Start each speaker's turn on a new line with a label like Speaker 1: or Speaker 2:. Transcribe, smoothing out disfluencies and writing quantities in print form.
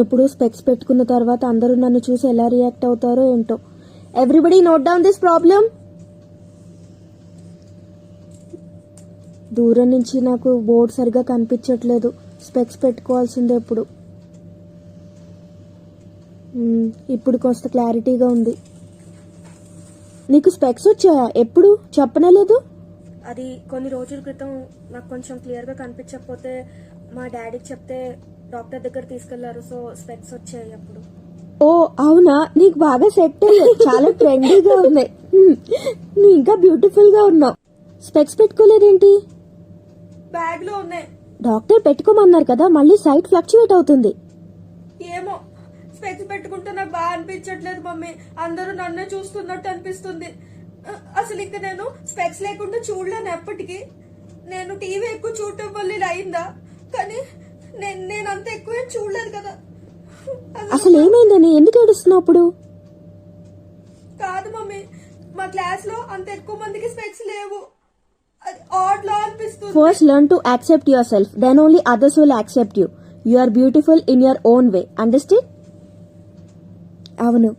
Speaker 1: ఇప్పుడు స్పెక్స్ పెట్టుకున్న తర్వాత అందరూ నన్ను చూసి ఎలా రియాక్ట్ అవుతారో ఏంటో. Everybody note down this problem. దూరం నుంచి నాకు బోర్డు సరిగా కనిపించట్లేదు. స్పెక్స్ పెట్టుకోవాల్సిందే ఇప్పుడు. ఇప్పుడు కొంత క్లారిటీగా ఉంది. నీకు స్పెక్స్ వచ్చాయా? ఎప్పుడు చెప్పనలేదు?
Speaker 2: అది కొన్ని రోజుల క్రితం నాకు కొంచెం క్లియర్గా కనిపించకపోతే మా డాడీకి చెప్తే డాక్టర్ దగ్గర తీసుకెళ్లారు. సో స్పెక్స్ వచ్చాయి అప్పుడు.
Speaker 1: ఓ అవునా, నీకు బాగా సెట్ అయ్యాయి. చాలా ట్రెండీగా ఉన్నాయి. నువ్వు ఇంకా బ్యూటిఫుల్ గా ఉన్నావు. స్పెక్స్ పెట్టుకోలేదేంటి?
Speaker 2: బ్యాగ్ లో ఉన్నాయి.
Speaker 1: డాక్టర్ పెట్టుకోమన్నారు కదా, మళ్ళీ సైట్ ఫ్లక్చువేట్ అవుతుంది.
Speaker 2: ఏమో, స్పెక్స్ పెట్టుకుంటే నాకు బాగా అనిపించట్లేదు మమ్మీ. అందరూ నన్నే చూస్తున్నట్టు అనిపిస్తుంది. అసలు ఇంకా నేను స్పెక్స్ లేకుండా చూడలేను ఎప్పటికీ. నేను టీవీ ఎక్కువ చూడటం వల్ల ఇలా అయిందా? కానీ నేను అంత ఎక్కువ చూడలేదు కదా.
Speaker 1: అసలు ఏమైందని ఎందుకు ఏడుస్తున్నావు అప్పుడు?
Speaker 2: కాదు మమ్మీ, మా క్లాస్ లో అంత ఎక్కువ మందికి స్పెక్స్ లేవు. అది ఆడ్ లా అనిపిస్తుంది.
Speaker 1: First learn to accept yourself, then only others will accept you. You are beautiful in your own way. Understand? అవును.